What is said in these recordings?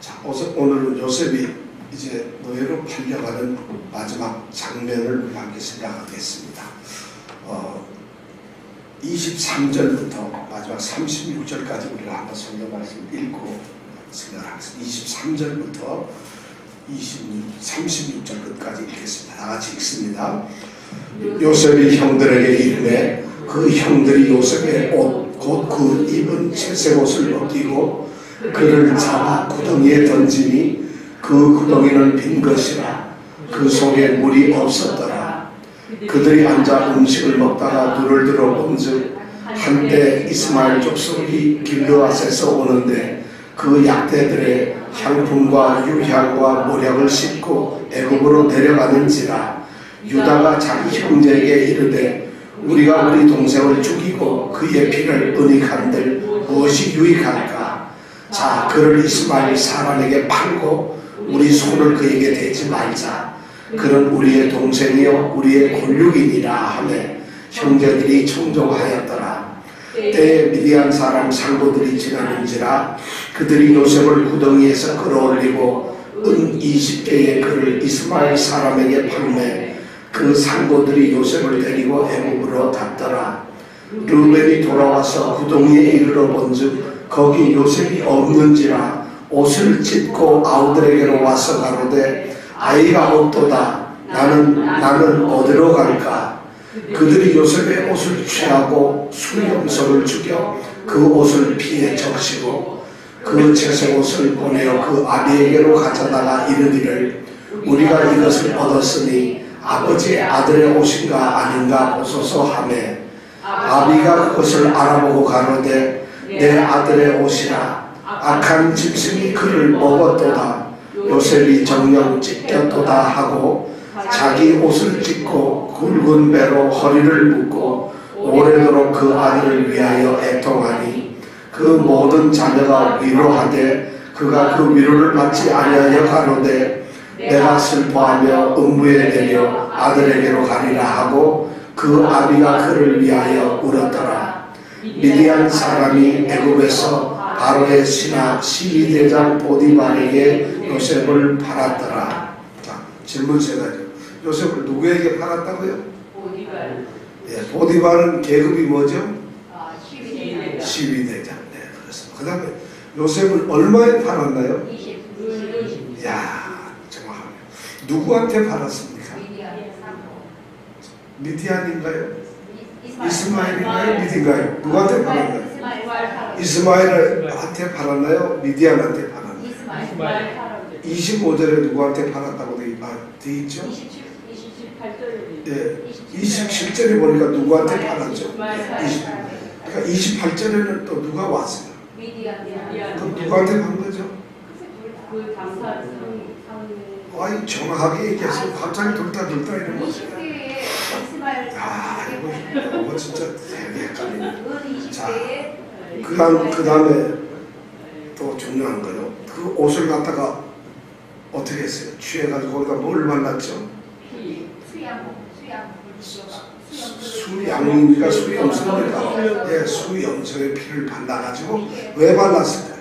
자, 오늘은 요셉이 이제 노예로 팔려가는 마지막 장면을 우리가 함께 생각하겠습니다. 23절부터 마지막 36절까지 우리가 한번 성경 말씀 읽고 생각하겠습니다. 23절부터 36절 끝까지 읽겠습니다. 다 같이 읽습니다. 요셉이 형들에게 이르매 그 형들이 요셉의 옷 곧 그 입은 채색 옷을 벗기고 그를 잡아 구덩이에 던지니 그 구덩이는 빈 것이라 그 속에 물이 없었더라. 그들이 앉아 음식을 먹다가 눈을 들어 본즉 한때 이스마엘 족속이 길르앗에서 오는데 그 약대들의 향품과 유향과 모략을 싣고 애굽으로 데려가는지라. 유다가 자기 형제에게 이르되 우리가 우리 동생을 죽이고 그의 피를 은닉한들 무엇이 유익할까? 자, 그를 이스마엘 사람에게 팔고 우리 손을 그에게 대지 말자. 그는 우리의 동생이요 우리의 권육이니라 하매 형제들이 청종하였더라. 때에 미디안 사람 상도들이 지나는지라. 그들이 요셉을 구덩이에서 끌어올리고 은 20개의 그를 이스마엘 사람에게 판매 그 상도들이 요셉을 데리고 애굽으로 갔더라. 르우벤이 돌아와서 구덩이에 이르러 본즉 거기 요셉이 없는지라. 옷을 찢고 아우들에게로 와서 가로되 아이가 없도다. 나는 어디로 갈까? 그들이 요셉의 옷을 취하고 수염소를 죽여 그 옷을 피에 적시고 그 채색 옷을 보내어 그 아비에게로 가져다가 이르기를 우리가 이것을 얻었으니 아버지의 아들의 옷인가 아닌가 보소서 하매 아비가 그것을 알아보고 가로되 내 아들의 옷이라. 악한 짐승이 그를 먹었도다. 요셉이 정녕 찢겼도다 하고 자기 옷을 찢고 굵은 배로 허리를 묶고 오래도록 그 아들을 위하여 애통하니 그 모든 자녀가 위로하되 그가 그 위로를 받지 아니하여 가로되 내가 슬퍼하며 음부에 내려 아들에게로 가리라 하고 그 아비가 그를 위하여 울었더라. 미디안 사람이 애굽에서 바로의 신하 시위대장 보디발에게 요셉을 팔았더라. 자, 질문 세 가지. 요셉을 누구에게 팔았다고요? 보디발. 예, 보디발은 계급이 뭐죠? 시위대장. 시위대장. 네, 그렇습니다. 그 다음에 요셉을 얼마에 팔았나요? 20. 야, 정확하네요. 누구한테 팔았습니까? 미디안인가요? 이스마엘인가요? 미디인가요? 누구한테 팔았나요? 이스마엘한테 팔았나요? 미디안한테 팔았나요? 25절에 누구한테 팔았다고 돼 있죠? 28절. 예, 27절에 보니까 누구한테 팔았죠? 그러니까 28절에는 또 누가 왔어요? 그럼 누구한테 판 거죠? 그 당사 아이, 정확하게 얘기해서 갑자기 돌다 이런 거죠. 아, 이거 진짜 되게 헷갈리네. 자, 그 다음에 또 중요한 거요. 그 옷을 갖다가 어떻게 했어요? 취해가지고 거기다 뭘 발랐죠? 수양입니까? 수염입니까? 예, 수염소의 피를 발라가지고 왜 발랐을까요?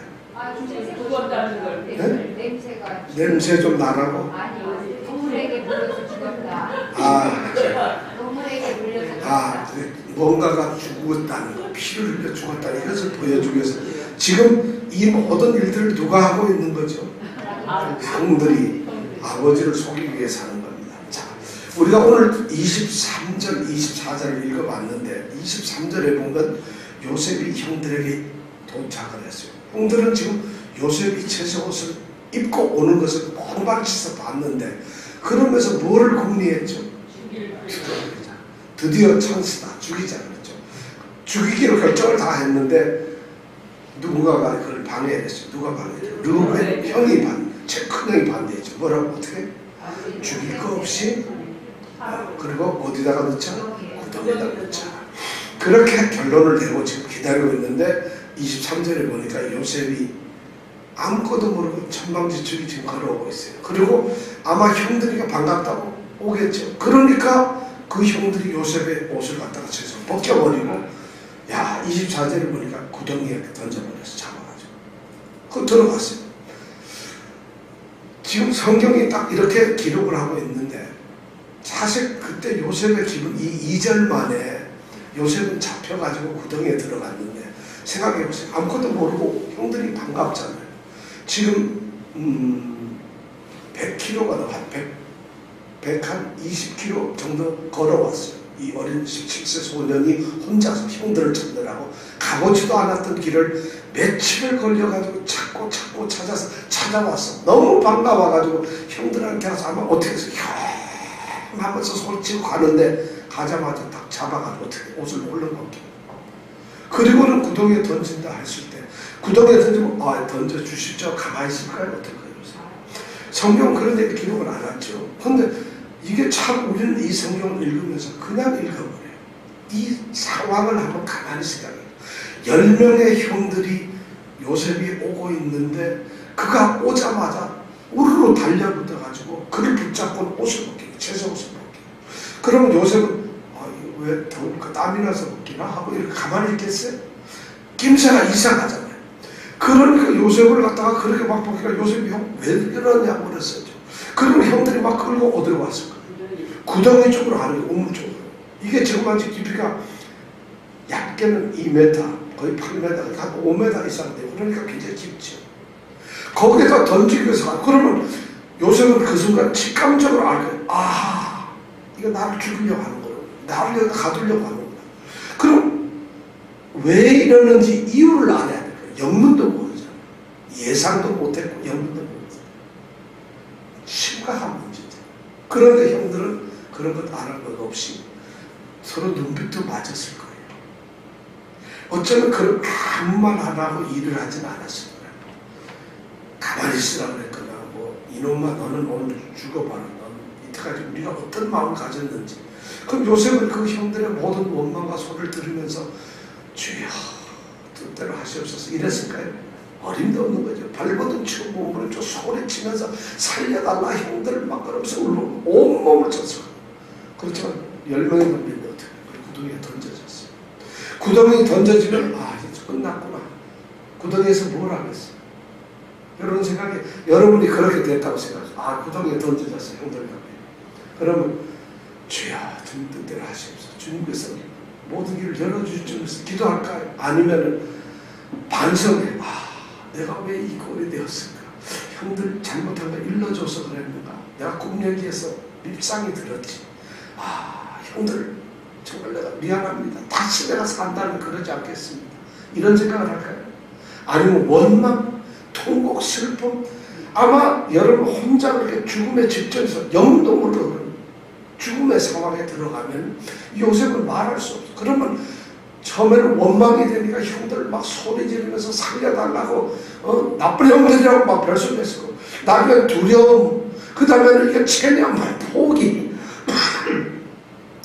죽었다는 걸. 네? 냄새 좀 나라고? 동물에게 물려서 죽었다. 동물에게 물려서 뭔가가 죽었다는 거, 피를 흘려 죽었다는 이것을 보여주기 위해서 지금 이 모든 일들을 누가 하고 있는 거죠? 형들이 아버지를 속이기 위해서 하는 겁니다. 자, 우리가 오늘 23절, 24절을 읽어봤는데 23절에 보면 요셉이 형들에게 도착을 했어요. 형들은 지금 요셉이 채색 옷을 입고 오는 것을 콩발치서 봤는데 그러면서 뭐를 궁리했죠? 죽이자. 드디어 찬스다. 죽이자 그랬죠. 죽이기로 결정을 다 했는데 누군가가 그걸 방해했어요. 누가 방해했어요? 르우벤 형이 제 큰형이 반대했죠. 뭐라고 어떻게? 죽일 거 없이 그리고 어디다가 넣자? 구덩이에다 넣자. 그렇게 결론을 내고 지금 기다리고 있는데 23절에 보니까 요셉이 아무것도 모르고 천방지축이 지금 걸어오고 있어요. 그리고 아마 형들이가 반갑다고 오겠죠. 그러니까 그 형들이 요셉의 옷을 갖다가 채서 벗겨버리고, 야, 24절에 보니까 구덩이에 던져버려서 잡아가지고 그 들어갔어요. 지금 성경이 딱 이렇게 기록을 하고 있는데 사실 그때 요셉의 기분 이 2절 만에 요셉은 잡혀가지고 구덩이에 들어갔는데 생각해보세요. 아무것도 모르고 형들이 반갑잖아요. 지금 100km가 넘어 한 20km 정도 걸어왔어요. 이 어린 17세 소년이 혼자서 형들을 찾느라고 가보지도 않았던 길을 며칠을 걸려가지고 찾고 찾아서 찾아왔어. 너무 반가워가지고 형들한테 가서 아마 어떻게 해서 형 하면서 소리치고 가는데 가자마자 딱 잡아가지고 어떻게 옷을 올려놓게. 그리고는 구덩이에 던진다 했을 때 구덩이에 던지면 던져주십시오. 가만히 있을까요? 어떨까요? 성경은 그런 데 기록을 안 하죠. 근데 이게 참 우리는 이 성경을 읽으면서 그냥 읽어버려요. 이 상황을 한번 가만히 생각해요. 10명의 형들이 요셉이 오고 있는데 그가 오자마자 우르르 달려붙어가지고 그를 붙잡고 옷을 벗기고 채소 옷을 벗기고 그러면 요셉은 왜 더울까 땀이 나서 벗기나 하고 이렇게 가만히 있겠어요? 김새가 이상하잖아요. 그러니까 요셉을 갖다가 그렇게 막 벗기니까 요셉이 형 왜 그러냐고 그랬어요. 그러면 형들이 막 끌고 어디로 왔을 거예요? 구덩이 쪽으로 가는 거예요. 우물 쪽으로. 이게 정말 깊이가 얇게는 2m, 거의 8m, 한 5m 이상 돼요. 그러니까 굉장히 깊죠. 거기에다 던지기 위해서 그러면 요셉은 그 순간 직감적으로 알 거예요. 아, 이거 나를 죽이려고 하는 거구나. 나를 여기다 가두려고 하는 거구나. 그럼 왜 이러는지 이유를 알아야 돼요. 영문도 모르잖아요. 예상도 못했고 영문도 모르잖아요. 심각한 문제죠. 그런데 형들은 그런 것 안 할 것 없이 서로 눈빛도 맞았을 거예요. 어쩌면 그런 아무 말 안 하고 일을 하진 않았을 거예요. 가만히 있으라고 그랬거나 이놈아 너는 오늘 죽어봐라. 너는 이때까지 우리가 어떤 마음을 가졌는지. 그럼 요셉은 그 형들의 모든 원망과 소리를 들으면서 주여 뜻대로 하시옵소서 이랬을까요? 어림도 없는 거죠. 발버둥 치고 몸을 좀 소리치면서 살려달라 형들을 막 그러면서 울고 온몸을 쳤어요. 그렇지만 10명이 넘는데 어떻게 구덩이에 던져졌어요. 구덩이에 던져지면 이제 끝났구나. 구덩이에서 뭘 하겠어요? 여러분 생각에 여러분이 그렇게 됐다고 생각해요. 구덩이에 던져졌어요. 형들 그러면 주여 주님 뜻대로 하시옵소서. 주님께서 모든 길을 열어주실 줄에서 기도할까요? 아니면은 반성해. 내가 왜 이 꼴이 되었을까? 형들 잘못한 거 일러줘서 그랬는가? 내가 꿈여기에서 밉상이 들었지. 형들 정말 내가 미안합니다. 다시 내가 산다면 그러지 않겠습니다. 이런 생각을 할까요? 아니면 원망, 통곡, 슬픔. 아마 여러분 혼자 그렇게 죽음의 직전에서 영도 모르는 죽음의 상황에 들어가면 요셉은 말할 수 없어. 그러면 처음에는 원망이 되니까 형들 막 소리 지르면서 살려달라고 나쁜 형들이라고 막 별소리했을 거고 나중에 두려움 그 다음에는 이게 체념, 포기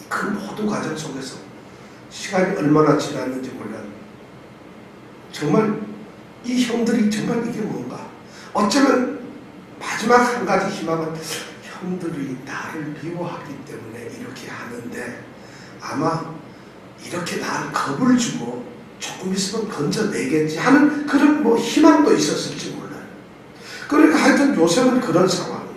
그 모든 과정 속에서 시간이 얼마나 지났는지 몰라요. 정말 이 형들이 정말 이게 뭔가 어쩌면 마지막 한 가지 희망은 형들이 나를 미워하기 때문에 이렇게 하는데 아마 이렇게 나를 겁을 주고 조금 있으면 건져내겠지 하는 그런 희망도 있었을지 몰라요. 그러니까 하여튼 요셉은 그런 상황이에요.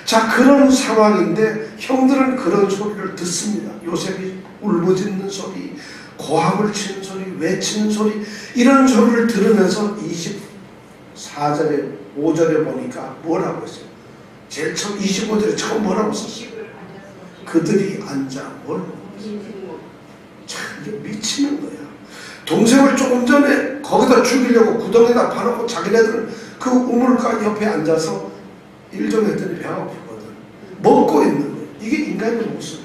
자, 그런 상황인데 형들은 그런 소리를 듣습니다. 요셉이 울부짖는 소리, 고함을 치는 소리, 외치는 소리 이런 소리를 들으면서 24절에 5절에 보니까 뭐라고 했어요? 제일 처음 25절에 처음 뭐라고 썼어요? 그들이 앉아 뭘 참 이게 미치는 거야. 동생을 조금 전에 거기다 죽이려고 구덩이에다 파놓고 자기네들은 그 우물가 옆에 앉아서 일 좀 했더니 배가 고프거든. 먹고 있는 거야. 이게 인간의 모습이야.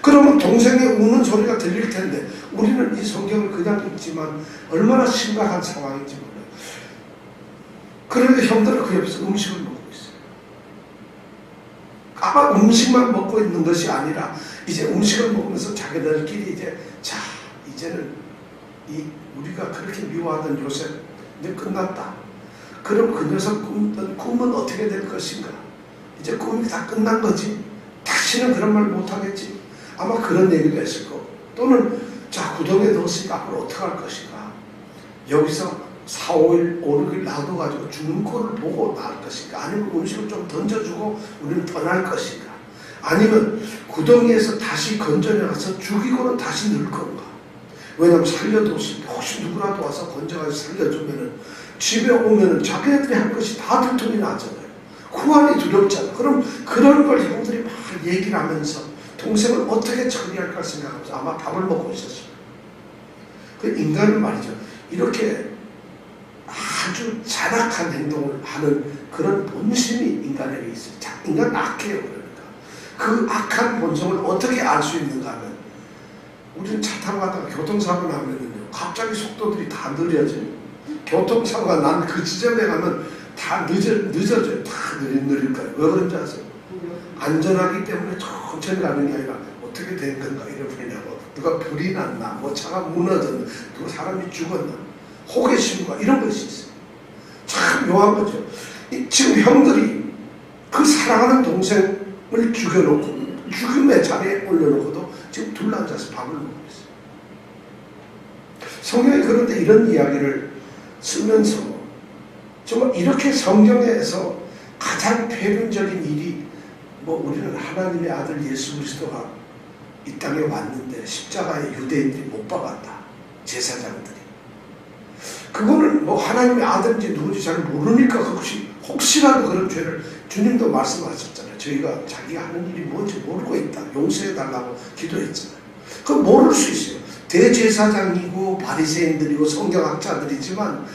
그러면 동생이 우는 소리가 들릴 텐데 우리는 이 성경을 그냥 읽지만 얼마나 심각한 상황인지 몰라요. 그런데 형들은 그 옆에서 음식을 먹고 있어요. 아마 음식만 먹고 있는 것이 아니라 이제 음식을 먹으면서 자기들끼리 이제는 우리가 그렇게 미워하던 요셉 이제 끝났다. 그럼 그 녀석 꿈은 어떻게 될 것인가? 이제 꿈이 다 끝난 거지. 다시는 그런 말 못하겠지. 아마 그런 얘기도 했을 거고 또는 구덩이에 넣었으니까 앞으로 어떻게 할 것인가? 여기서 4, 5일, 5, 6일 놔둬가지고 죽는 꼴을 보고 나을 것인가? 아니면 음식을 좀 던져주고 우리는 떠날 것인가? 아니면 구덩이에서 다시 건져내가서 죽이고는 다시 넣을 건가? 왜냐하면 살려뒀을 때 혹시 누구라도 와서 건져가서 살려주면은 집에 오면은 자기네들이 할 것이 다 들통이 나잖아요. 후환이 두렵잖아. 그럼 그런 걸 형들이 막 얘기를 하면서 동생을 어떻게 처리할까 생각하면서 아마 밥을 먹고 있었어요. 그 인간은 말이죠. 이렇게 아주 잔악한 행동을 하는 그런 본심이 인간에게 있어요. 인간은 악해요. 그러니까. 그 악한 본성을 어떻게 알 수 있는가 하면 우리는 차 타고 가다가 교통사고 나면은요. 갑자기 속도들이 다 느려져요. 교통사고가 난 그 지점에 가면 다 늦어져요. 다 느릴 거예요. 왜 그런지 아세요? 안전하기 때문에 천천히 가는 게 아니라 어떻게 된 건가 이러냐고. 누가 불이 났나, 뭐 차가 무너졌나, 누가 사람이 죽었나, 호기심과 이런 것이 있어요. 참 묘한 거죠. 지금 형들이 그 사랑하는 동생을 죽여놓고 죽음의 자리에 올려놓고도 지금 둘러앉아서 밥을 먹고 있어요. 성경이 그런데 이런 이야기를 쓰면서 정말 이렇게 성경에서 가장 표현적인 일이 뭐 우리는 하나님의 아들 예수 그리스도가 이 땅에 왔는데 십자가에 유대인들이 못 박았다. 제사장들이. 그거는 뭐 하나님의 아들인지 누군지 잘 모르니까 혹시라도 그런 죄를 주님도 말씀하셨잖아요. 저희가 자기가 하는 일이 뭔지 모르고 있다. 용서해달라고 기도했잖아요. 그건 모를 수 있어요. 대제사장이고 바리새인들이고 성경학자들이지만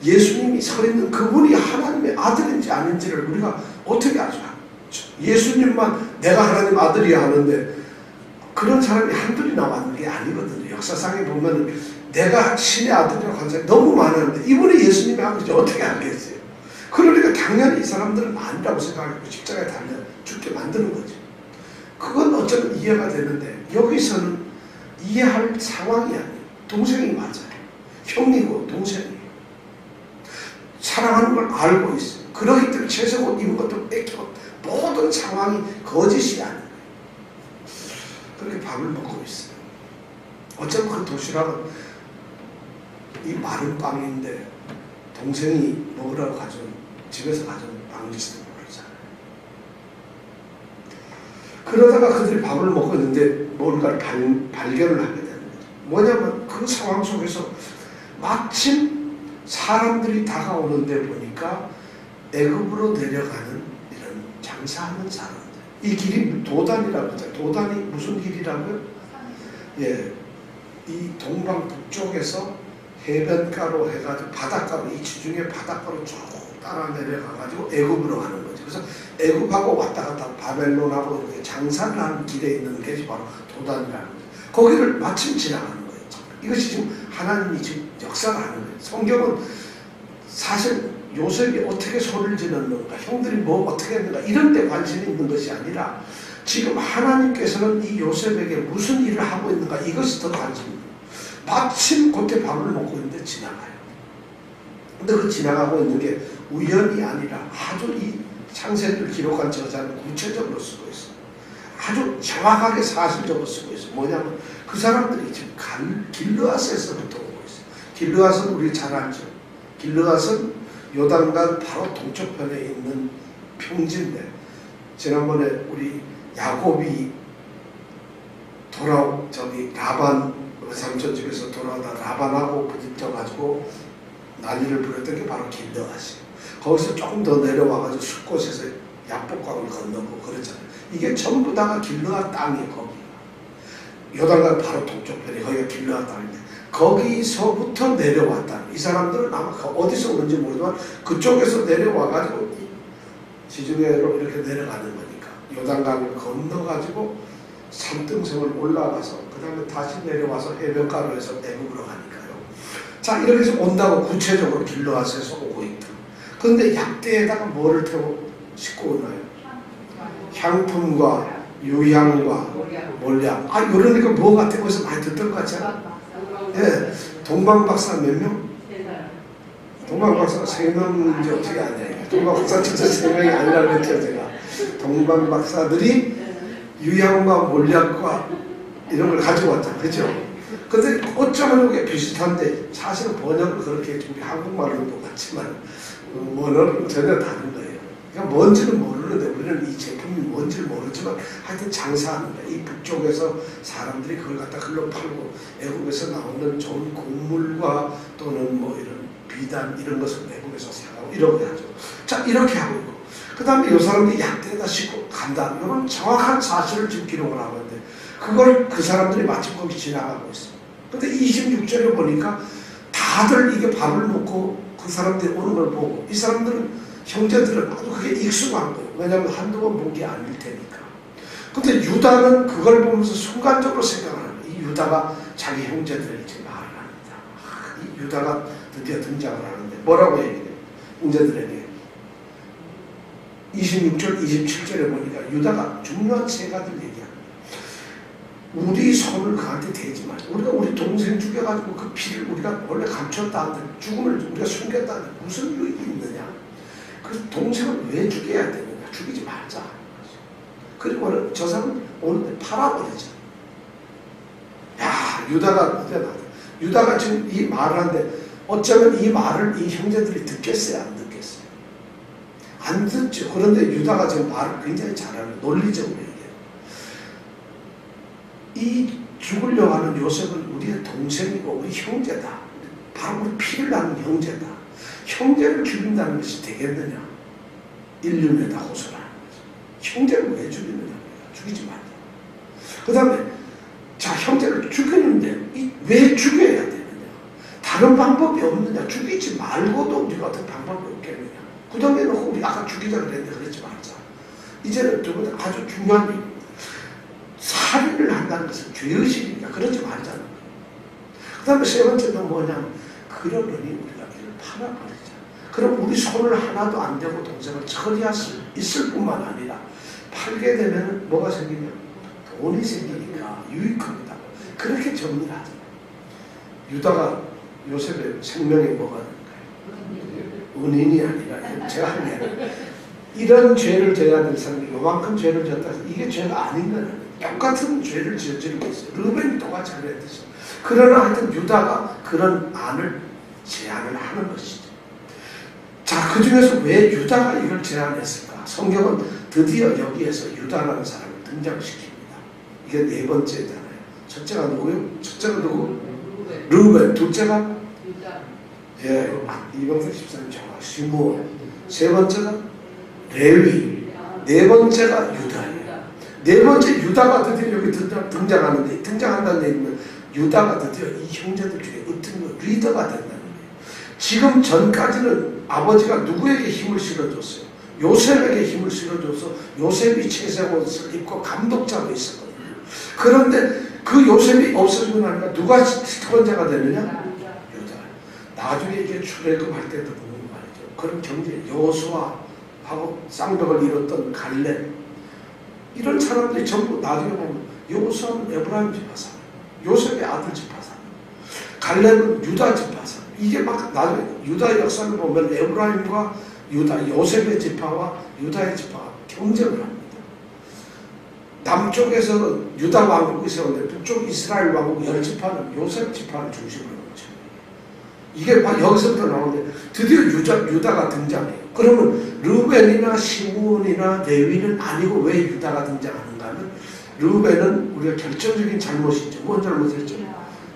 예수님이 서 있는 그분이 하나님의 아들인지 아닌지를 우리가 어떻게 알죠? 예수님만 내가 하나님 아들이야 하는데 그런 사람이 한둘이 나왔는 게 아니거든요. 역사상에 보면 내가 신의 아들이라고 하는 사람이 너무 많았는데 이분이 예수님의 아들인지 어떻게 알겠어요? 그러니까 당연히 이 사람들은 아니라고 생각하고 십자가에 달려 죽게 만드는 거죠. 그건 어쩌면 이해가 되는데 여기서는 이해할 상황이 아니에요. 동생이 맞아요. 형이고 동생이에요. 사랑하는 걸 알고 있어요. 그러기 때문에 채색옷 입은 것도 뺏기고 모든 상황이 거짓이 아니에요. 그렇게 밥을 먹고 있어요. 어쩌면 그 도시락은 이 마른 빵인데 동생이 먹으라고 가져온 집에서 가져온 빵일지도 모르잖아요. 그러다가 그들이 밥을 먹고 있는데 뭔가를 발견을 하게 되는 거죠. 뭐냐면 그 상황 속에서 마침 사람들이 다가오는데 보니까 애굽으로 내려가는 이런 장사하는 사람들. 이 길이 도단이라고 하죠. 도단이 무슨 길이라고요? 예, 이 동방 북쪽에서 해변가로 해가지고 바닷가로 이 지중해 바닷가로 쭉 따라 내려가가지고 애굽으로 가는 거죠. 그래서 애굽하고 왔다 갔다 바벨론하고 이렇게 장사를 하는 길에 있는 게 바로 도단이라는 거죠. 거기를 마침 지나가는 거예요. 이것이 지금 하나님이 지금 역사를 하는 거예요. 성경은 사실 요셉이 어떻게 소리를 지렀는가, 형들이 뭐 어떻게 했는가 이런 데 관심이 있는 것이 아니라 지금 하나님께서는 이 요셉에게 무슨 일을 하고 있는가 이것이 더 관심입니다. 마침 그때 밥을 먹고 있는데 지나가요. 근데 그 지나가고 있는 게 우연이 아니라 아주 이 창세기를 기록한 저자는 구체적으로 쓰고 있어요. 아주 정확하게 사실적으로 쓰고 있어요. 뭐냐면 그 사람들이 지금 길르앗에서부터 오고 있어요. 길르앗은 우리 잘 알죠. 길르앗은 요단강 바로 동쪽편에 있는 평지인데 지난번에 우리 야곱이 라반 삼촌 집에서 돌아오다 라반하고 부딪혀가지고 난리를 부렸던 게 바로 길르앗이에요. 거기서 조금 더 내려와가지고 숲곳에서 야복강을 건너고 그러잖아요. 이게 전부 다가 길르앗 땅이에요. 거기 요단강 바로 동쪽편에 거기가 길르앗 땅인데 거기서부터 내려왔다. 이 사람들은 아마 어디서 오는지 모르지만 그쪽에서 내려와가지고 지중해로 이렇게 내려가는 거니까 요단강을 건너가지고 산등성을 올라가서 그 다음에 다시 내려와서 해변가로 해서 애굽으로 가니까요. 자 이렇게 해서 온다고 구체적으로 길르앗에서 오고 있다. 그런데 약대에다가 뭐를 태워 싣고 오나요? 향품과 유향과 몰약. 아 그러니까 뭐 같아? 거기서 많이 듣던 것 같잖아. 예, 동방박사 몇 명? 동방박사가 3명인지 어떻게 아냐. 동방박사 진짜 3명이 아니라고 했죠 제가. 동방박사들이 유향과 몰약과 이런 걸 가져왔잖아. 그죠? 근데 어쩌면 이게 비슷한데 사실은 번역을 그렇게 좀 한국말로 똑같지만 원어는 전혀 다른 거예요. 그러니까 뭔지는 모르는데 우리는 이 제품이 뭔지를 모르지만 하여튼 장사하는 거예요. 이 북쪽에서 사람들이 그걸 갖다 흘러 팔고 외국에서 나오는 좋은 곡물과 또는 뭐 이런 비단 이런 것을 외국에서 사가고 이렇게 하죠. 자, 이렇게 하고 있고 그 다음에 이 사람들이 약대에다 싣고 간다. 이런 정확한 사실을 지금 기록을 하는데 그걸 그 사람들이 마침 거기 지나가고 있어요. 근데 26절에 보니까 다들 이게 밥을 먹고 그 사람들이 오는 걸 보고 이 사람들은 형제들은 아주 그게 익숙한 거예요. 왜냐하면 한두 번 본 게 아닐 테니까. 근데 유다는 그걸 보면서 순간적으로 생각하는 거예요. 이 유다가 자기 형제들을 이제 말을 합니다. 이 유다가 드디어 등장을 하는데 뭐라고 얘기해요? 형제들에게 26절, 27절에 보니까 유다가 중요한 세 가지를 얘기합니다. 우리 손을 그한테 대지 말자. 우리가 우리 동생 죽여가지고 그 피를 우리가 원래 감췄다 하는데 죽음을 우리가 숨겼다 하는데 무슨 유익이 있느냐. 그 동생을 왜 죽여야 되느냐. 죽이지 말자. 그리고 저 사람은 오는데 팔아버리자. 야, 유다가 지금 이 말을 하는데 어쩌면 이 말을 이 형제들이 듣겠어요? 안 듣겠어요? 안 듣죠. 그런데 유다가 지금 말을 굉장히 잘하는 논리적으로 얘기해요. 이 죽으려고 하는 요셉은 우리의 동생이고 우리 형제다. 바로 우리 피를 나는 형제다. 형제를 죽인다는 것이 되겠느냐? 인륜에다 호소하는 거죠. 형제를 왜 죽이느냐? 죽이지 말자. 그 다음에 자, 형제를 죽이는데 왜 죽여야 되느냐? 다른 방법이 없느냐? 죽이지 말고도 우리가 어떤 방법이 없겠느냐? 그 다음에 놓고 우리 아까 죽이자 그랬는데 그러지 말자. 이제는 두 번째 아주 중요한 얘기입니다. 살인을 한다는 것은 죄의식이니까 그러지 말자는 거예요. 그 다음에 세 번째는 뭐냐면 그러느니 우리가 이를 팔아버리자. 그럼 우리 손을 하나도 안 대고 동생을 처리할 수 있을 뿐만 아니라 팔게 되면 뭐가 생기냐? 돈이 생기니까 유익합니다. 그렇게 정리를 하죠. 유다가 요셉의 생명에 뭐가 될까요? 은인이 아니라 제가 한 게 아니라 이런 죄를 져야 될 사람이 요만큼 죄를 졌다 해서 이게 죄가 아닌 거는 똑같은 죄를 저지르고 있어요. 르벤이 똑같이 그랬듯이. 그러나 하여튼 유다가 그런 안을 제안을 하는 것이죠. 자, 그 중에서 왜 유다가 이걸 제안했을까? 성경은 드디어 여기에서 유다라는 사람을 등장시킵니다. 이게 네 번째잖아요. 첫째가 누구요? 첫째가 누구? 르벤. 둘째가? 유다. 예, 이병석 14님 정확. 시므온. 세 번째가? 레위. 네 번째가 유다예요. 네 번째 유다가 드디어 여기 등장하는데 등장한다는 얘기는 유다가 드디어 이 형제들 중에 어떤 리더가 된다는 거예요. 지금 전까지는 아버지가 누구에게 힘을 실어줬어요? 요셉에게 힘을 실어줘서 요셉이 채색 옷을 입고 감독자로 있었거든요. 그런데 그 요셉이 없어지고 나니까 누가 첫 번째가 되느냐? 유다. 나중에 이게 출애굽할 때도 보면 말이죠. 그런 경제 여호수아하고 쌍벽을 이뤘던 갈렙 이런 사람들이 전부 나중에 보면 여호수아는 에브라임 지파 사람, 요셉의 아들 지파 사람, 갈렙은 유다 지파 사람. 이게 막 나중에 유다 역사를 보면 에브라임과 유다, 요셉의 지파와 유다의 지파가 경쟁을 합니다. 남쪽에서 유다 왕국이 세웠는데 북쪽 이스라엘 왕국 10지파는 요셉 지파를 중심으로 그렇죠. 이게 막 여기서부터 나오는데 드디어 유다가 등장해요. 그러면 르벤이나 시므온이나 레위는 아니고 왜 유다가 등장하는가 하면 르벤은 우리가 결정적인 잘못이 있죠. 뭔 잘못했죠?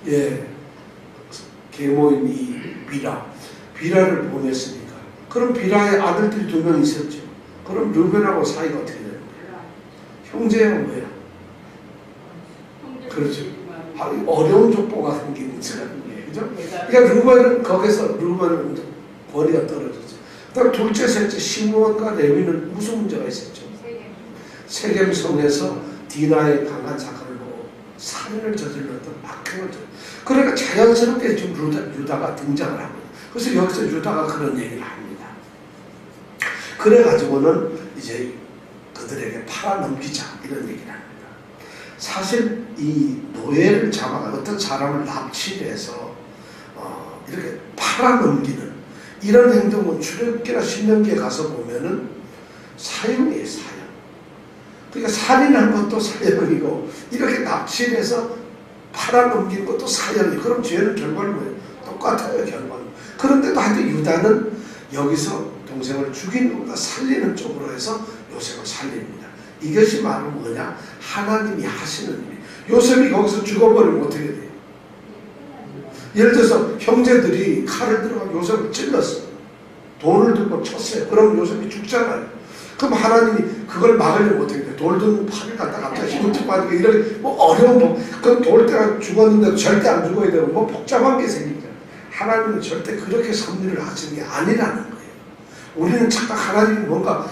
예, 계모인 이 비라를 보냈으니까. 그럼 비라의 아들들이 2명 있었죠. 그럼 르벤하고 사이가 어떻게 되는 거예요? 형제야 뭐야? 그렇죠. 어려운 족보가 생기는 사람이에요. 그죠? 그러니까 르벤은 거기서 르벤은 권위가 떨어졌죠. 그다음 둘째, 셋째 시므온과 레위는 무슨 문제가 있었죠? 세겜성에서 디나의 강한 사건을 보고 살인을 저질렀던 악행을 저질렀던. 그러니까 자연스럽게 지금 유다가 등장을 합니다. 그래서 여기서 유다가 그런 얘기를 합니다. 그래가지고는 이제 그들에게 팔아넘기자 이런 얘기를 합니다. 사실 이 노예를 잡아가 어떤 사람을 납치해서 이렇게 팔아넘기는 이런 행동은 출애굽기나 신명기에 가서 보면은 사형이에요, 사형. 그러니까 살인한 것도 사형이고 이렇게 납치해서 팔아 넘긴 것도 사형이. 그럼 죄는 결과는 뭐예요? 똑같아요, 결과는. 그런데도 하여튼 유다는 여기서 동생을 죽이는 것보다 살리는 쪽으로 해서 요셉을 살립니다. 이것이 바로 뭐냐? 하나님이 하시는 일. 요셉이 거기서 죽어버리면 어떻게 돼요? 예를 들어서 형제들이 칼을 들어가 요셉을 찔렀어요. 돌을 들고 쳤어요. 그럼 요셉이 죽잖아요. 그럼 하나님이 그걸 막으려면 어떻게 돼요? 돌 든 팔을 갖다가 갑자기 힘을 쭉 빠지고 이렇게 뭐 어려운 뭐 그럼 돌대가 죽었는데도 절대 안 죽어야 되고 뭐 복잡한 게 생기잖아요. 하나님은 절대 그렇게 섭리를 하시는 게 아니라는 거예요. 우리는 착각 하나님이 뭔가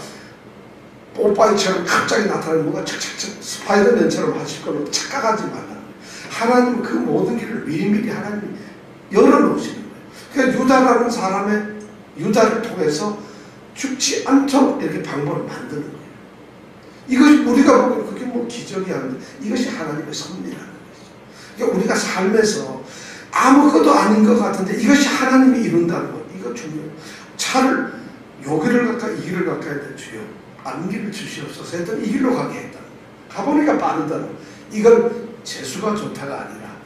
뽀빠이처럼 갑자기 나타나는 뭔가 착착착 스파이더맨처럼 하실 거로 착각하지 말라는 거예요. 하나님은 그 모든 길을 미리미리 하나님이 열어놓으시는 거예요. 그러니까 유다라는 사람의 유다를 통해서 죽지 않도록 이렇게 방법을 만드는 거예요. 이것이 우리가 보기엔 그게 뭐 기적이 아닌데 이것이 하나님의 섭리라는 거죠. 그러니까 우리가 삶에서 아무것도 아닌 것 같은데 이것이 하나님이 이룬다는 거. 이거 중요해요. 차를 요 길을 갈까 이 길을 갈까 했는데 주여 안 길을 주시옵소서 했더니 이 길로 가게 했다는 거예요. 가보니까 빠르다는 거예요. 이걸 재수가 좋다가 아니라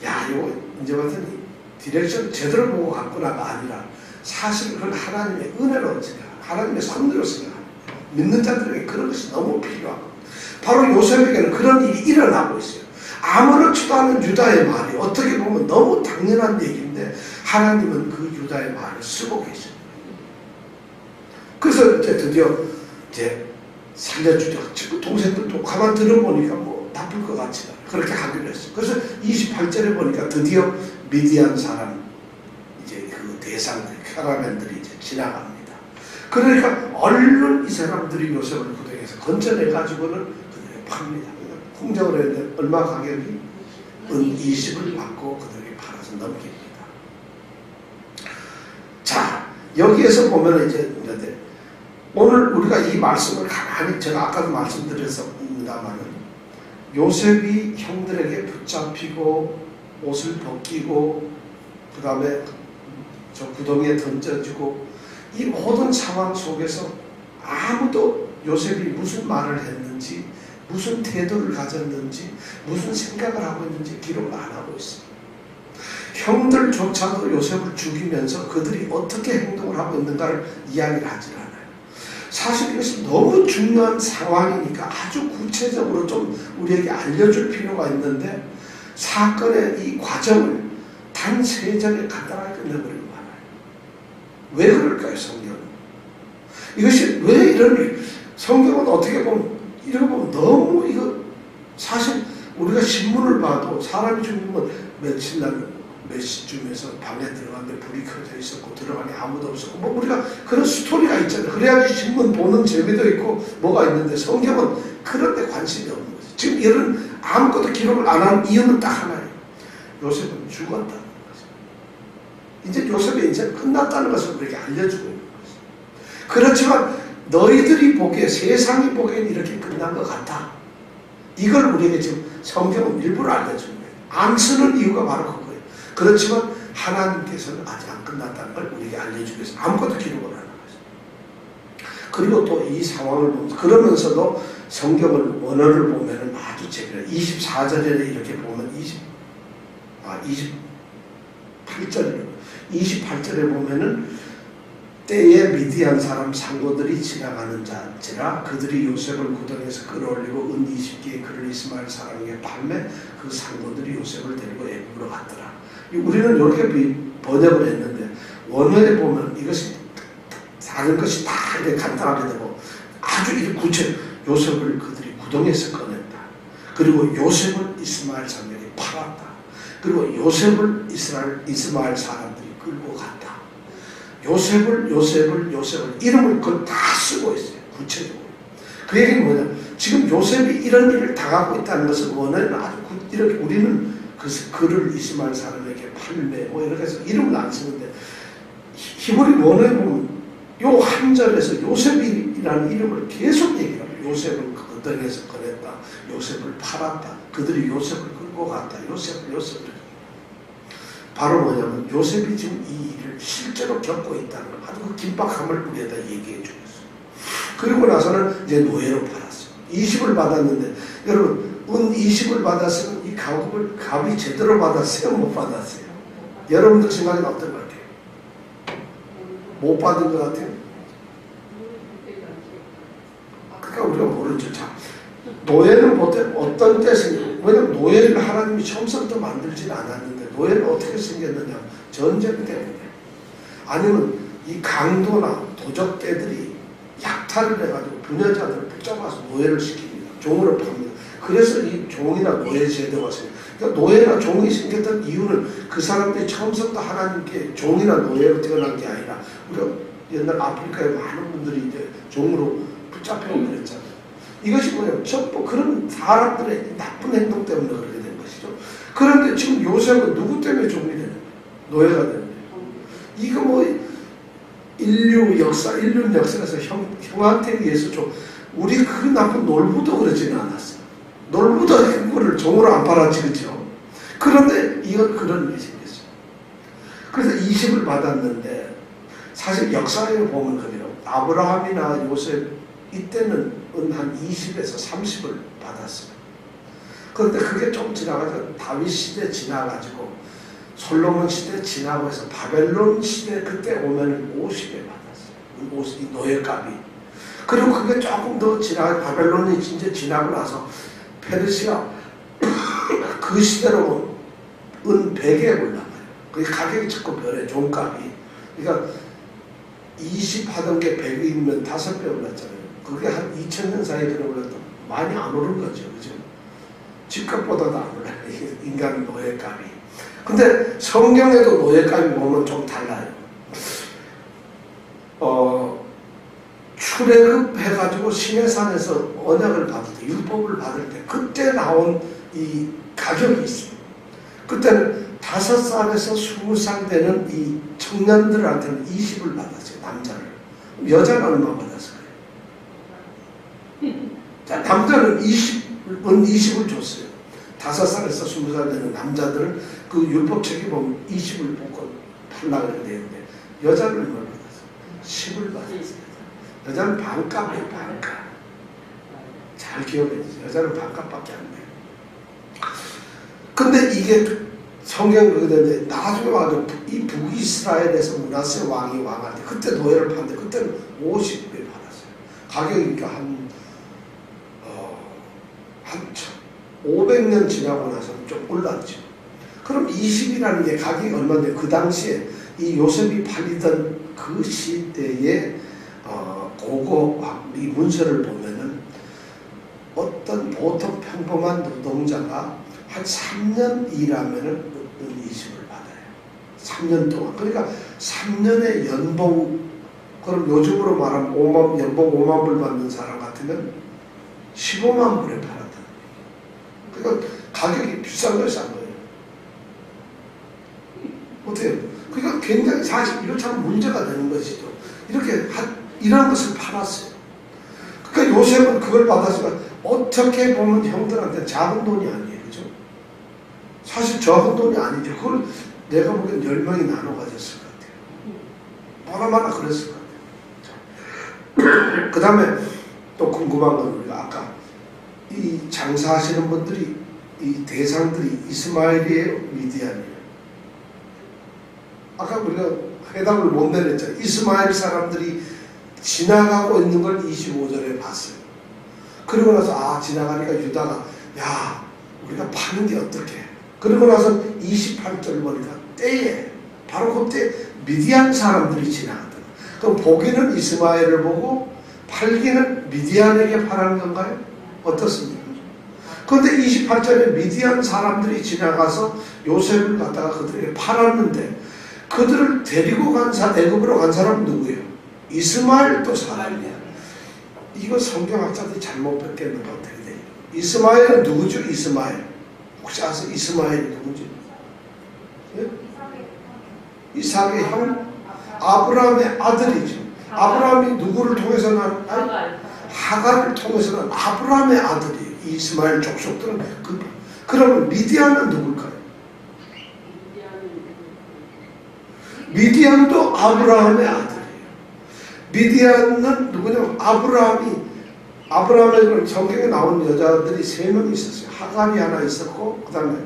야 이거 이제 봤더니 디렉션 제대로 보고 갔구나가 아니라 사실 그건 하나님의 은혜로 생각합니다. 하나님의 섭리로 생각합니다. 믿는 자들에게 그런 것이 너무 필요하고 바로 요셉에게는 그런 일이 일어나고 있어요. 아무렇지도 않은 유다의 말이 어떻게 보면 너무 당연한 얘기인데 하나님은 그 유다의 말을 쓰고 계십니다. 그래서 이제 드디어 이제 살려주자. 지금 동생들도 가만 들어보니까 뭐 나쁠 것 같지 않아요. 그렇게 하기로 했어요. 그래서 28절에 보니까 드디어 미디안 사람 이제 그 대상들 캐러맨들이 이제 지나갑니다. 그러니까 얼른 이 사람들이 요셉을 구덩이에서 건져내 가지고는 그들이 팝니다. 공정을 했는데 얼마 가격이? 은 20을 받고 그들이 팔아서 넘깁니다. 자 여기에서 보면 이제 오늘 우리가 이 말씀을 가만히 제가 아까도 말씀드렸습니다만 요셉이 형들에게 붙잡히고 옷을 벗기고 그 다음에 저 구덩이에 던져지고 이 모든 상황 속에서 아무도 요셉이 무슨 말을 했는지 무슨 태도를 가졌는지 무슨 생각을 하고 있는지 기록을 안 하고 있어요. 형들조차도 요셉을 죽이면서 그들이 어떻게 행동을 하고 있는가를 이야기를 하지 않아요. 사실 이것이 너무 중요한 상황이니까 아주 구체적으로 좀 우리에게 알려줄 필요가 있는데 사건의 이 과정을 단 3절에 간단하게 끝내버리고 말아요. 왜 그럴까요, 성경은? 이것이 왜 이런 일? 성경은 어떻게 보면 이런 거 보면 너무 이거 사실 우리가 신문을 봐도 사람이 죽으면 며칠 날 몇 시쯤에서 방에 들어갔는데 불이 켜져 있었고 들어가니 아무도 없었고 뭐 우리가 그런 스토리가 있잖아요. 그래야지 신문 보는 재미도 있고 뭐가 있는데 성경은 그런 데 관심이 없는 거죠. 지금 이런 아무것도 기록을 안 한 이유는 딱 하나예요. 요셉은 죽었다는 거죠. 이제 요셉이 이제 끝났다는 것을 우리에게 알려주고 있는 거죠. 그렇지만 너희들이 보기에 세상이 보기엔 이렇게 끝난 것 같아. 이걸 우리에게 지금 성경은 일부러 알려주는 거예요. 안 쓰는 이유가 바로 그거예요. 그렇지만 하나님께서는 아직 안 끝났다는 걸 우리에게 알려주기 위해서 아무것도 기록을 하는 거죠. 그리고 또 이 상황을 보면서 그러면서도 성경을 원어를 보면은 아주 재미나요. 24절에 이렇게 보면 28절에 보면은 때에 미디안 사람 상고들이 지나가는 자지라 그들이 요셉을 구덩이에서 끌어올리고 은 20개의 그를 이스마엘 사람에게 팔매 그 상고들이 요셉을 데리고 애굽으로 갔더라. 우리는 이렇게 번역을 했는데 원어에 보면 이것이 다른 것이 다 이렇게 간단하게 되고 아주 이렇게 구체 요셉을 그들이 구덩이에서 꺼냈다. 그리고 요셉을 이스마엘 사람에게 팔았다. 그리고 요셉을 이스마엘 사람들이 끌고 갔다. 요셉을 이름을 그걸 다 쓰고 있어요. 구체적으로. 그 얘기는 뭐냐? 지금 요셉이 이런 일을 당하고 있다는 것은 원어에는 아주 이렇게 우리는 그를 이스마엘 사람에게 팔매 뭐 이렇게 해서 이름을 안 쓰는데 히브리 원어에 보면 요 한 절에서 요셉이라는 이름을 계속 얘기해요. 요셉을 구덩이에서 꺼냈다. 요셉을 팔았다. 그들이 요셉을 끌고 갔다. 요셉을 바로 뭐냐면 요셉이 지금 이 일을 실제로 겪고 있다는 걸 아주 그 긴박함을 우리에다 얘기해 주겠어요. 그리고 나서는 이제 노예로 팔았어요. 20을 받았는데 여러분 은 20을 받았으면 이 가급을 갑이 제대로 받았어요? 못 받았어요? 여러분들 생각에는 어떤 것 같아요? 못 받은 것 같아요? 그러니까 우리가 모르죠. 자, 노예는 보통 어떤 때 생겨요? 왜냐면 노예를 하나님이 처음부터 만들지는 않았는데 노예는 어떻게 생겼느냐? 전쟁 때문에. 아니면 이 강도나 도적대들이 약탈을 해가지고 부녀자들을 붙잡아서 노예를 시킵니다. 종으로 팝니다. 그래서 이 종이나 노예 제도가 생겨요. 그러니까 노예나 종이 생겼던 이유는 그 사람들이 처음부터 하나님께 종이나 노예로 태어난 게 아니라 우리가 옛날 아프리카에 많은 분들이 이제 종으로 붙잡혀오고 그랬잖아요. 이것이 뭐냐면 전부 그런 사람들의 나쁜 행동 때문에 그렇게 된 것이죠. 그런데 지금 요셉은 누구 때문에 종이 되는 거예요? 노예가 되는 거예요. 이거 뭐 인류 역사에서 형한테 의해서 좀 우리 그 나쁜 놀부도 그러지는 않았어요. 놀부도 행구를 종으로 안 팔았지, 그렇죠? 그런데 이건 그런 일이 생겼어요. 그래서 20을 받았는데 사실 역사에 보면 그래요. 아브라함이나 요셉 이때는 한 20에서 30을 받았어요. 그런데 그게 좀 지나가서 다윗 시대 지나가지고 솔로몬 시대 지나고 해서 바벨론 시대 그때 오면은 50에 받았어요. 이 노예값이. 그리고 그게 조금 더 지나가 바벨론이 진짜 지나고 나서 페르시아 그 시대로 은 100에 올라가요. 그 가격이 자꾸 변해 종값이. 그러니까 20 하던 게 100이면 5배 올랐잖아요. 그게 한 2000년 사이에 그래 올랐다. 많이 안 오른 거죠, 그죠? 집값보다도 안 올라요. 인간 노예값이. 근데 성경에도 노예값이 보면 좀 달라요. 출애굽해가지고 시내산에서 언약을 받을 때, 율법을 받을 때, 그때 나온 이 가격이 있어요. 그때는 5살에서 20살 되는 이 청년들한테는 20을 받았어요, 남자를. 여자는 얼마 받았어요? 자, 남자는 20을 줬어요. 5살에서 20살 되는 남자들은 그 율법책에 보면 20을 뽑고 팔라고 되는데 여자는 얼마 받았어요? 10을 받았어요. 여자는 반값이에요, 반값. 잘 기억해 주세요. 여자는 반값밖에 안 돼요. 근데 이게 성경이 그렇게 되는데 나중에 와도 이 북이스라엘에서 므낫세 왕이 왕할 때 그때 노예를 파는데 그때는 50배 받았어요. 가격이 그러니까 한 500년 지나고 나서는 좀 올랐죠. 그럼 20이라는 게 가격이 얼마인데 그 당시에 이 요셉이 팔리던 그 시대에 이 문서를 보면은 어떤 보통 평범한 노동자가 한 3년 일하면은 20을 받아요. 3년 동안. 그러니까 3년의 연봉, 그럼 요즘으로 말하면 연봉 5만 불 받는 사람 같으면 15만 불에 팔았다. 그러니까 가격이 비싼 거예요, 싼 거예요? 어때요? 그러니까 굉장히 사실 이거 참 문제가 되는 것이죠. 이런 것을 팔았어요. 그러니까 요셉은 그걸 받았지만 어떻게 보면 형들한테 작은 돈이 아니에요. 그죠? 사실 적은 돈이 아니죠. 그걸 내가 보기엔 10명이 나눠 가졌을 것 같아요. 뭐라마나 그랬을 것 같아요. 그 다음에 또 궁금한 건 우리가 아까 이 장사하시는 분들이 이 대상들이 이스마엘이에요? 미디안이에요? 아까 우리가 해답을 못 내렸잖아요. 이스마엘 사람들이 지나가고 있는 걸 25절에 봤어요. 그러고 나서 지나가니까 유다가 야 우리가 파는 게 어떻게? 그러고 나서 28절 보니까 때에 바로 그때 미디안 사람들이 지나가더라. 그럼 보기는 이스마엘을 보고 팔기는 미디안에게 파라는 건가요? 어떻습니까? 그런데 28절에 미디안 사람들이 지나가서 요셉을 갖다가 그들에게 팔았는데 그들을 데리고 간 애굽으로 간 사람은 누구예요? 이스마엘도 사람이야. 이거 성경학자들이 잘못 뺏겼는 것 같아요. 이스마엘은 누구죠? 이스마엘. 혹시 아세요? 이스마엘이 누구지? 예? 이삭의 형? 아브라함의 아들이죠. 아브라함이 누구를 통해서 난? 하갈을 통해서 난 아브라함의 아들이에요. 이스마엘 족속들은 그러면 미디안은 누굴까요? 미디안도 아브라함의 아들이에요. 미디안은 누구냐면 아브라함이 아브라함의 성경에 나온 여자들이 3명 있었어요. 하갈이 하나 있었고, 그 다음에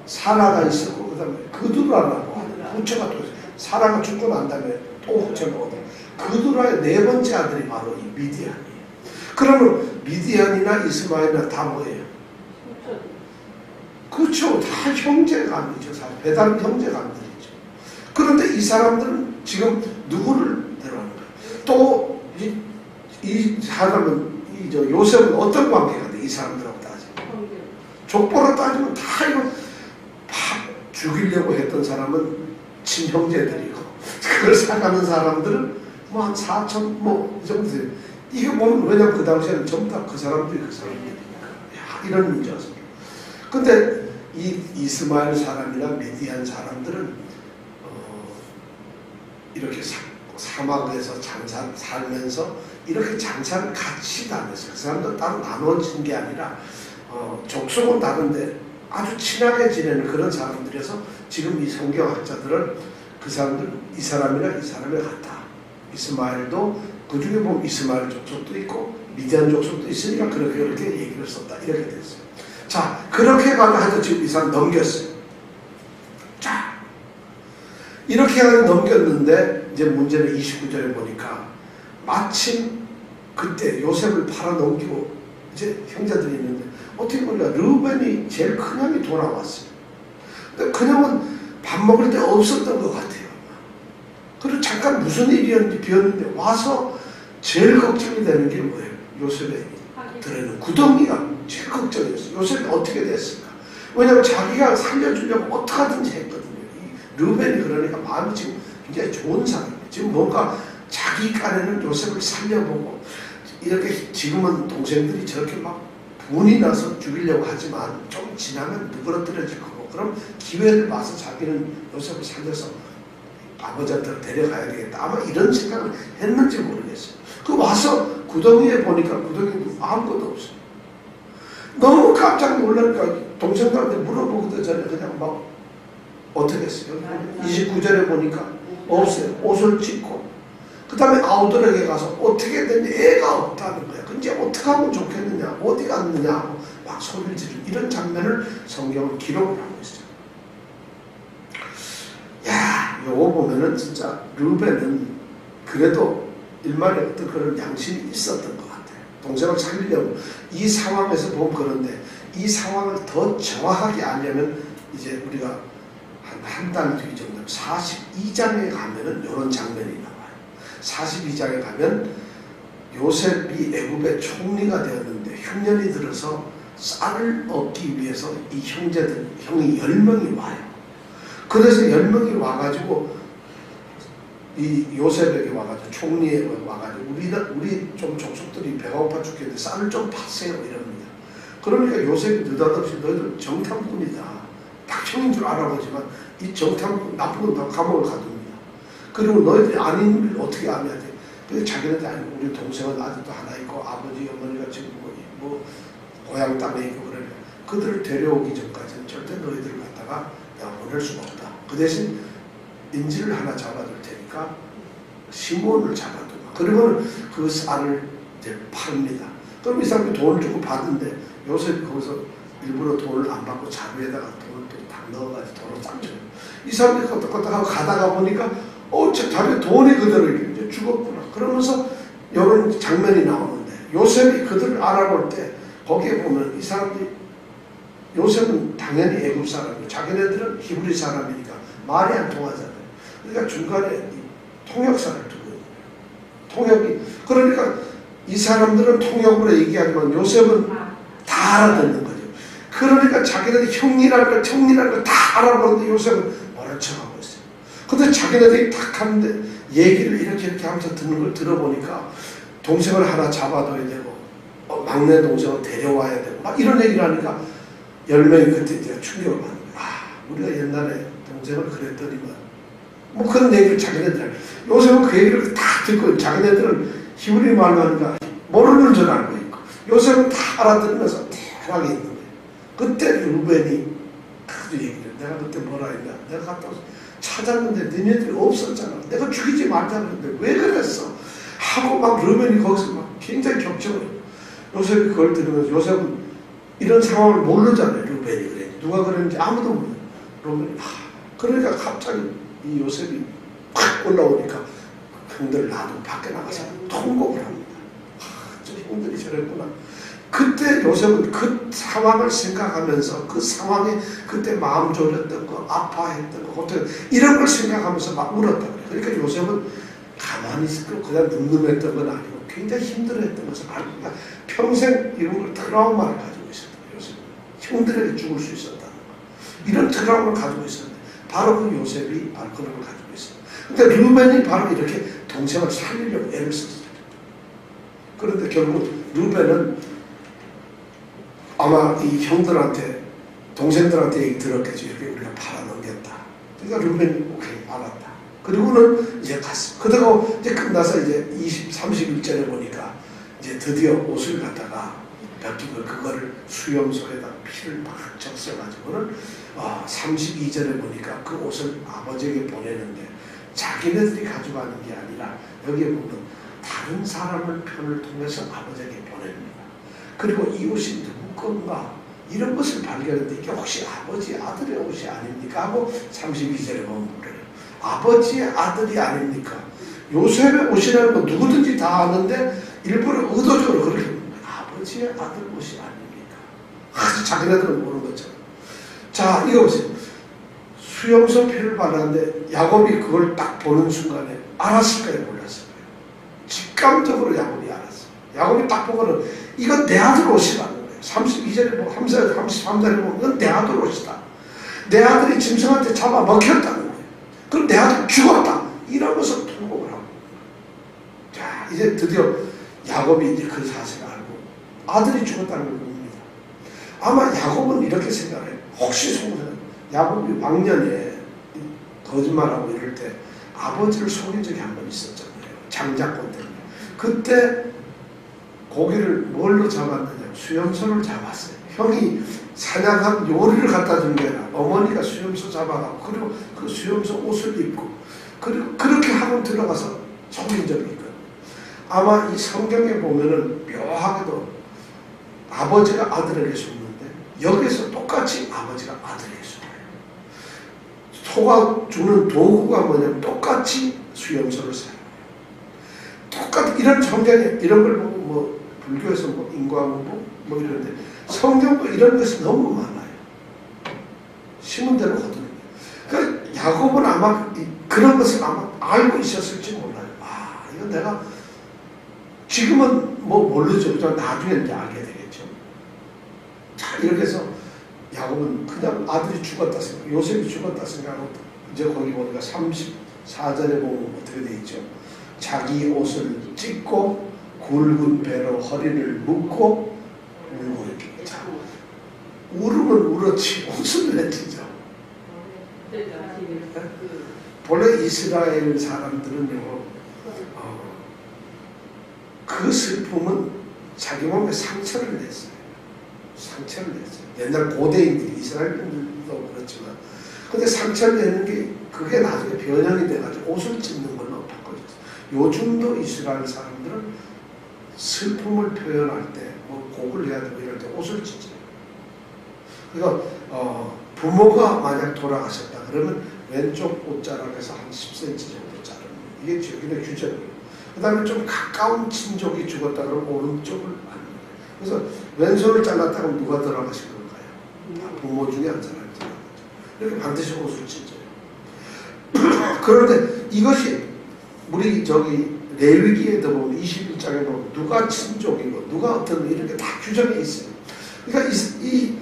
사라가 있었고, 그 다음에 그두라라고 하는 후처가 또 있어요. 사라가 죽고 난 다음에 또 후처가 오거든요. 그두라의 4번째 아들이 바로 이 미디안이에요. 그러면 미디안이나 이스마엘이나 다 뭐예요? 그렇죠. 다 형제간이죠. 사실 배다른 형제간들이죠. 그런데 이 사람들은 지금 누구를 데려가는 거예요? 또 이 사람은 요셉은 어떤 관계가 돼? 이 사람들하고 따지면 족보로 따지면 다 이거 죽이려고 했던 사람은 친형제들이고 그걸 사가는 사람들은 뭐 한 4천 뭐 이 정도 돼요. 이게 보면 왜냐면 그 당시에는 전부 다 그 사람들이니까 이런 문제였습니다. 근데 이 이스마엘 사람이나 미디안 사람들은 이렇게 사막에서 살면서 이렇게 장사를 같이 다녔어요. 그 사람도 따로 나눠진 게 아니라 족속은 다른데 아주 친하게 지내는 그런 사람들이어서 지금 이 성경학자들은 그 사람들 이 사람이나 이 사람이 같다. 이스마엘도 그 중에 보면 이스마엘 족속도 있고 미디안 족속도 있으니까 그렇게 얘기를 썼다. 이렇게 됐어요. 자, 그렇게 가서 지금 이 사람 넘겼어요. 자, 이렇게 넘겼는데 이제 문제는 29절에 보니까 마침 그때 요셉을 팔아넘기고 이제 형제들이 있는데 어떻게 보니까 르우벤이 제일 큰 형이 돌아왔어요. 근데 그 형은 밥 먹을 때 없었던 것 같아요. 그리고 잠깐 무슨 일이었는지 비었는데 와서 제일 걱정이 되는 게 뭐예요? 요셉의 들에는 구덩이가 제일 걱정이었어요. 요셉이 어떻게 됐을까? 왜냐하면 자기가 살려주려고 어떡하든지 했거든요. 이 르우벤이 그러니까 마음이 지금 굉장히 좋은 사람이에요. 지금 뭔가 자기 깐에는 요셉을 살려보고 이렇게 지금은 동생들이 저렇게 막 분이 나서 죽이려고 하지만 좀 지나면 누그러뜨려질 거고 그럼 기회를 봐서 자기는 요셉을 살려서 아버지한테 데려가야 되겠다. 아마 이런 생각을 했는지 모르겠어요. 그 와서 구덩이에 보니까 구덩이에 아무것도 없어요. 너무 깜짝 놀라니까 동생들한테 물어보기도 전에 그냥 막 어떻게 했어요? 29절에 보니까 없어요. 옷을 찢고 그 다음에 아우들에게 가서 어떻게 됐냐 애가 없다는 거야. 근데 어떻게 하면 좋겠느냐 어디 갔느냐 하고 막 소리를 지르는 이런 장면을 성경은 기록을 하고 있어요. 야, 요거 보면은 진짜 르우벤은 그래도 일말의 어떤 그런 양심이 있었던 것 같아요. 동생을 살리려고 이 상황에서 보면 그런데 이 상황을 더 정확하게 알려면 이제 우리가 한 달 뒤 정도 42장에 가면은 이런 장면이 나와요. 42장에 가면 요셉이 애굽의 총리가 되었는데 흉년이 들어서 쌀을 얻기 위해서 이 형제들 형이 10명이 와요. 그래서 10명이 와가지고 이 요셉에게 와가지고 총리에 와가지고 우리 좀 족속들이 배가 고파 죽겠는데 쌀을 좀 파세요 이럽니다. 그러니까 요셉이 느닷없이 너희들 정탐꾼이다. 딱 형인 줄 알아보지만 이 정탐꾼 나쁜 건 다 감옥을 가둡니다. 그리고 너희들이 아닌 우리를 어떻게 아냐 돼. 근데 자기네들 아니고 우리 동생은 아직도 하나 있고 아버지 어머니가 지금 뭐 고향 땅에 있고 그러니까 그들을 데려오기 전까지는 절대 너희들을 갖다가 내가 보낼 수가 없다. 그 대신 인질을 하나 잡아둘 테니까 시몬을 잡아두고 그러면 그 쌀을 이제 팝니다. 그럼 이 사람이 돈을 주고 받은데 요셉이 거기서 일부러 돈을 안 받고 자루에다가 돈을 또 딱 넣어가지고 돈을 딱 줘요. 이 사람들이 껐덕껐덕하고 가다가 보니까 자기 돈이 그대로 이제 죽었구나. 그러면서 이런 장면이 나오는데 요셉이 그들을 알아볼 때 거기에 보면 이 사람들이 요셉은 당연히 애굽 사람이고 자기네들은 히브리 사람이니까 말이 안 통하잖아요. 그러니까 중간에 통역사를 두고 있는 거예요. 통역이 그러니까 이 사람들은 통역으로 얘기하지만 요셉은 다 알아듣는 거죠. 그러니까 자기네들이 형이라는 걸 청리라는 걸 다 알아보는데 요셉은 모른 척하고 있어요. 근데 자기네들이 탁 하는데 얘기를 이렇게 하면서 듣는 걸 들어보니까 동생을 하나 잡아둬야 되고 막내 동생을 데려와야 되고 막 이런 얘기를 하니까 10명이 그때 이제 충격을 받는 거예요. 우리가 옛날에 동생을 그랬더니만 뭐 그런 얘기를 자기네들 요셉은 그 얘기를 다 듣고 자기네들은 히브리 말로 하니까 모르는 줄 알고 있고 요셉은 다 알아들으면서 대단하게 있는 거예요. 그때 르우벤이 아주 얘기를 내가 그때 뭐라 했냐 내가 갔다 와서 찾았는데 너네들이 없었잖아. 내가 죽이지 말자 그랬는데 왜 그랬어? 하고 막 르우벤이 거기서 막 굉장히 격정해요. 요셉이 그걸 들으면서 요셉은 이런 상황을 모르잖아요. 루벤이 그래. 누가 그랬는지 아무도 몰라요. 루벤이 그러니까 갑자기 이 요셉이 확 올라오니까 형들 나도 밖에 나가서 통곡을 합니다. 저 형들이 저랬구나. 그때 요셉은 그 상황을 생각하면서 그 상황에 그때 마음 졸였던 거, 아파했던 거, 고통 이런 걸 생각하면서 막 울었다. 그러니까 요셉은 가만히 있고 그냥 늠름했던 건 아니고 굉장히 힘들어했던 것을 알고 평생 이런 걸 트라우마를 가지고 있었다. 요셉은 형들에게 죽을 수 있었다는 거. 이런 트라우마를 가지고 있었는데 바로 그 요셉이 바로 그런 걸 가지고 있어요. 근데 루벤이 바로 이렇게 동생을 살리려고 애를 썼어요. 그런데 결국 루벤은 아마 이 형들한테 동생들한테 얘기 들었겠죠. 이렇게 우리가 팔아넘겼다. 그러니까 루벤이 오케이 알았다. 그리고는 이제 갔어. 그러고 이제 끝나서 이제 30일째를 보니까 이제 드디어 옷을 갖다가 벗기고 그거를 수염소에다 피를 막 적셔가지고는 32절에 보니까 그 옷을 아버지에게 보내는데 자기네들이 가져가는 게 아니라 여기에 보면 다른 사람을 편을 통해서 아버지에게 보냅니다. 그리고 이 옷이 누구 건가 이런 것을 발견했는데 이게 혹시 아버지 아들의 옷이 아닙니까 하고 32절에 보면 그래요. 아버지의 아들이 아닙니까? 요셉의 옷이라는 건 누구든지 다 아는데 일부러 의도적으로 그렇게 봅니다. 아버지의 아들 옷이 아닙니까? 아주 자기네들은 모르는 것처럼. 자, 이거 보세요. 수염소 피를 발랐는데 야곱이 그걸 딱 보는 순간에 알았을까요? 몰랐을까요? 직감적으로 야곱이 알았어요. 야곱이 딱 보고는 이건 내 아들 옷이라는 거예요. 32절에 보고 33절에 보면 이건 내 아들 옷이다. 내 아들이 짐승한테 잡아 먹혔다는 거예요. 그럼 내 아들 죽었다. 이러면서 통곡을 하고. 자, 이제 드디어 야곱이 이제 그 사실을 알고 아들이 죽었다는 걸 봅니다. 아마 야곱은 이렇게 생각해요. 혹시 속는 야곱이 왕년에 거짓말하고 이럴 때 아버지를 속인 적이 한 번 있었잖아요. 장자권 때문에. 그때 고기를 뭘로 잡았느냐? 수염소를 잡았어요. 형이 사냥한 요리를 갖다 준 게 아니라 어머니가 수염소 잡아가고 그리고 그 수염소 옷을 입고 그리고 그렇게 하고 들어가서 속인 적이 있거든요. 아마 이 성경에 보면은 묘하게도 아버지가 아들에게 속는데 여기서 똑같이 아버지가 아들에게 속아요. 소가 주는 도구가 뭐냐면 똑같이 수염소를 사용해요. 똑같이 이런 성경에 이런 걸 보고 뭐 불교에서 뭐 인과응보 뭐 이런데 성경도 이런 것이 너무 많아요. 심은 대로 거두는. 그러니까 야곱은 아마 그런 것을 아마 알고 있었을지 몰라요. 이건 내가 지금은 뭐 모르죠. 그죠? 나중에 이제 알게 되겠죠. 자, 이렇게 해서 야곱은 그냥 아들이 죽었다 생각, 요셉이 죽었다 생각하고 이제 거기 보니까 34절에 보면 어떻게 돼 있죠? 자기 옷을 찢고 굵은 배로 허리를 묶고 울고 있게. 자, 울음은 울었지 웃음을 냈죠. 본래 이스라엘 사람들은요, 그 슬픔은 자기 몸에 상처를 냈어요. 상처를 냈어요. 옛날 고대인들이 이스라엘인들도 그렇지만, 근데 상처를 내는 게 그게 나중에 변형이 돼가지고 옷을 찢는 걸로 바꿔졌어요. 요즘도 이스라엘 사람들은 슬픔을 표현할 때, 뭐 곡을 해야 되고 이럴 때 옷을 찢어요. 그러니까 부모가 만약 돌아가셨다 그러면 왼쪽 옷자락에서 한 10cm 정도 자르는 이게 저기는 규정이에요. 그 다음에 좀 가까운 친족이 죽었다 그러면 오른쪽을 안 해요. 그래서 왼손을 잘랐다 그러면 누가 돌아가신 건가요? 부모 중에 한 사람이 돌아가죠. 이렇게 반드시 옷을 찢어요. 그런데 이것이 우리 저기 레위기에도 보면 21장에 보면 누가 친족이고 누가 어떤 이렇게 다 규정이 있어요. 그러니까 이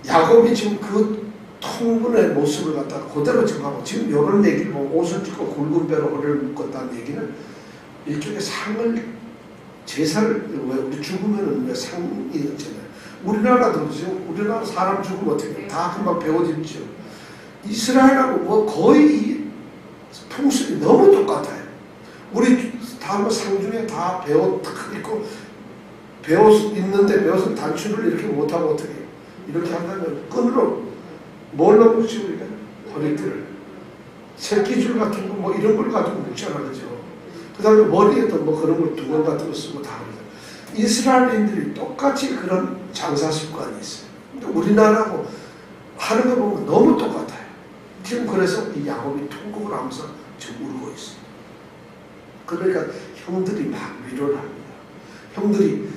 야곱이 지금 그 통분의 모습을 갖다가 그대로 정하고 지금 이런 얘기를 보면 옷을 찢고 굵은 배로 허리를 묶었다는 얘기는 일종의 상을 제사를 왜 우리 죽으면은 왜 상이 있잖아요. 우리나라도 지금 우리나라 사람 죽으면 어떻게 다 금방 배워집죠. 이스라엘하고 뭐 거의 이 풍습이 너무 똑같아요. 우리 다 뭐 상중에 다 배워 탁 있고 있는데 배워서 단추를 이렇게 못하고 어떻게 이렇게 한다면 끈으로 뭘로 묶지 우리가 허리띠를 새끼줄 같은 거 뭐 이런 걸 가지고 묶잖아, 그죠? 그 다음에 머리에도 뭐 그런 걸 두건 같은 거 쓰고 다 합니다. 이스라엘인들이 똑같이 그런 장사 습관이 있어요. 근데 우리나라하고 하는 거 보면 너무 똑같아요. 지금 그래서 이 야곱이 통곡을 하면서 지금 울고 있어요. 그러니까 형들이 막 위로를 합니다. 형들이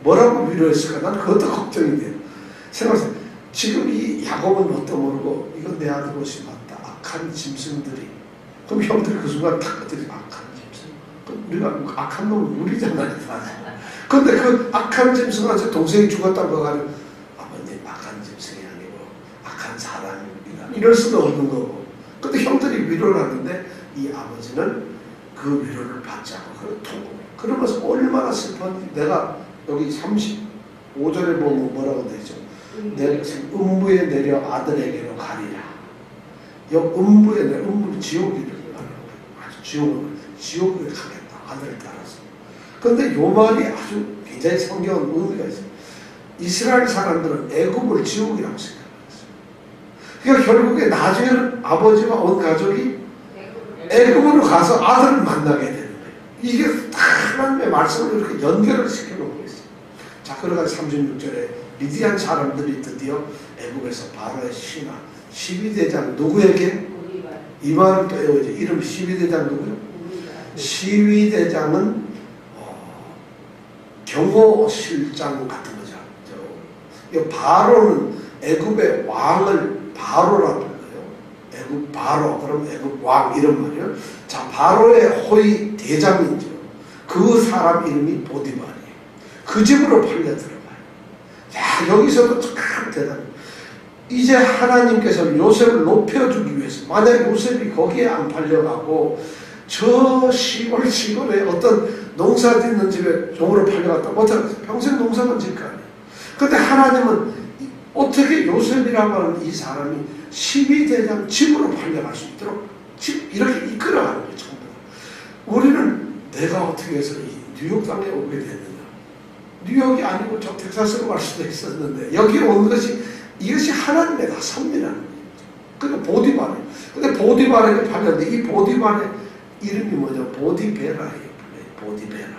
뭐라고 위로했을까? 나는 그것도 걱정이 돼요. 생각해보세요. 지금 이 야곱은 뭣도 모르고 이건 내 아들 옷이 맞다. 악한 짐승들이. 그럼 형들이 그 순간 탁 그들이 악한 짐승. 그럼 우리가 악한 놈은 우리잖아요. 근데 그 악한 짐승한테 동생이 죽었다고 해가지고 아버님 악한 짐승이 아니고 악한 사람입니다. 이럴 수는 없는 거고. 근데 형들이 위로를 하는데 이 아버지는 그 위로를 받지 않고 그러면서 얼마나 슬펐는지 내가 여기 35절에 보면 뭐라고 되죠? 음부에 내려 아들에게로 가리라. 음부에 내려 음부는 지옥이라는 거예요. 아주 지옥을 가겠다. 아들을 따라서. 그런데 요 말이 아주 굉장히 성경은 의미가 있어요. 이스라엘 사람들은 애굽을 지옥이라고 생각했어요. 그러니까 결국에 나중에는 아버지와 온 가족이 애굽으로 가서 아들을 만나게 되는 거예요. 이게 하나님의 말씀을 이렇게 연결을 시켜놓고 있어요. 자, 그러가지고 36절에 미디안 사람들이 드디어 애굽에서 바로의 신하 12대장 누구에게? 이 말을 또 외우죠. 이름 12대장 누구요? 시위대장은 경호실장 같은 거죠. 이 바로는 애굽의 왕을 바로라고 불러요. 애굽 바로, 그럼 애굽 왕 이런 말이에요. 자, 바로의 호위 대장이죠. 그 사람 이름이 보디발이에요. 그 집으로 팔려 들어가요. 자, 여기서도 참 대단해요. 이제 하나님께서 요셉을 높여주기 위해서, 만약에 요셉이 거기에 안 팔려가고 저 시골에 어떤 농사 짓는 집에 종으로 팔려갔다 못하겠어요. 평생 농사만 짓을 거 아니에요. 근데 하나님은 어떻게 요셉이라고 하는 이 사람이 12대장 집으로 팔려갈 수 있도록 이렇게 이끌어가는 거예요. 전부. 우리는 내가 어떻게 해서 이 뉴욕 땅에 오게 됐느냐. 뉴욕이 아니고 저 텍사스로 갈 수도 있었는데 여기 온 것이 이것이 하나님의 다 섭리라는 거예요. 그러니까 보디발이에요. 근데 보디발에게 팔렸는데 이 보디발의 이름이 뭐냐? 보디베라예요. 보디베라.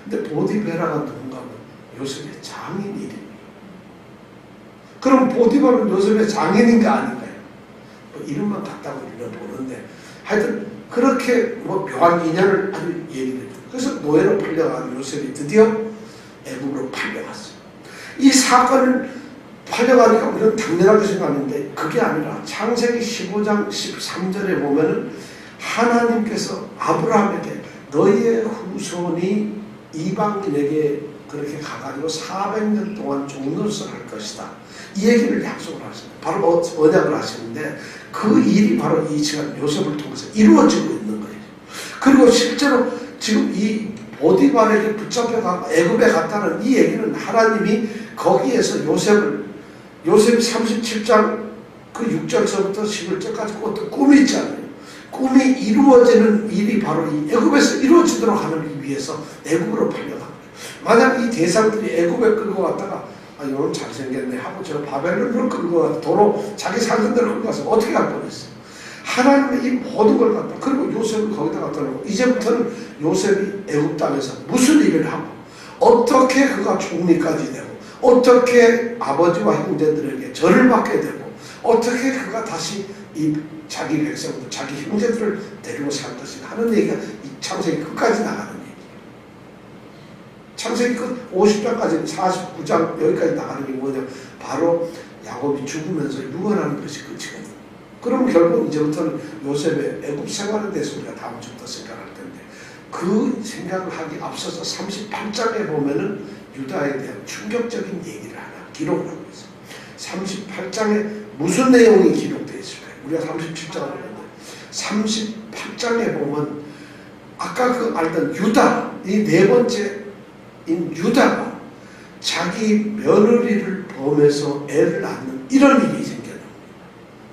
근데 보디베라가 누군가 하면 요셉의 장인 이름이에요. 그럼 보디발은 요셉의 장인인가 아닌가요? 뭐 이름만 같다고 우리는 보는데 하여튼 그렇게 뭐 묘한 인연을 아주 얘기를 해요. 그래서 노예로 팔려간 요셉이 드디어 애굽으로 팔려갔어요. 이 사건을 팔려가니까 우리는 당연하게 생각하는데 그게 아니라 창세기 15장 13절에 보면은 하나님께서 아브라함에게 너희의 후손이 이방인에게 그렇게 가가지고 400년 동안 종노릇을 할 것이다. 이 얘기를 약속을 하셨어요. 바로 언약을 하시는데 그 일이 바로 이 시간 요셉을 통해서 이루어지고 있는 거예요. 그리고 실제로 지금 이 보디발에게 붙잡혀가고 애굽에 갔다는 이 얘기는 하나님이 거기에서 요셉 37장 그 6절서부터 11절까지 어떤 꿈이 있잖아요. 꿈이 이루어지는 일이 바로 이 애굽에서 이루어지도록 하기 위해서 애굽으로 팔려간 거예요. 만약 이 대상들이 애굽에 끌고 갔다가 이놈 잘생겼네 하고 저 바벨론으로 끌고 가서 도로 자기 살던 데로 끌고 가서 어떻게 할 뻔했어요. 하나님의 이 모든 걸 갖다 그리고 요셉을 거기다 갖다 놓고 이제부터는 요셉이 애굽 땅에서 무슨 일을 하고 어떻게 그가 총리까지 되고 어떻게 아버지와 형제들에게 절을 받게 되고 어떻게 그가 다시 이 자기 백성들, 자기 형제들을 데리고 살 것인가 하는 얘기가 이 창세기 끝까지 나가는 얘기예요. 창세기 끝 50장까지 49장 여기까지 나가는 게 뭐냐 바로 야곱이 죽으면서 유언하는 것이 끝이거든요. 그럼 결국 이제부터는 요셉의 애굽 생활에 대해서 우리가 다음 주부터 생각할 텐데 그 생각을 하기 앞서서 38장에 보면은 유다에 대한 충격적인 얘기를 하나 기록을 하고 있어요. 38장에 무슨 내용이 기록되어 있을까요? 우리가 37장을 보는데 38장에 보면 아까 그 알던 유다 이 네 번째인 유다가 자기 며느리를 범해서 애를 낳는 이런 일이 생겨요.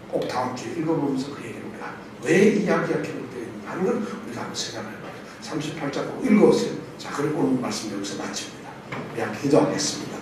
꼭 다음 주에 읽어보면서 그 얘기를 우리가 왜 이야기가 기록되어 있는가 하는 걸 우리가 한번 생각을 해봐요. 38장 꼭 읽어보세요. 자, 그리고 오늘 말씀 여기서 마칩니다. 우리 함께 기도하겠습니다.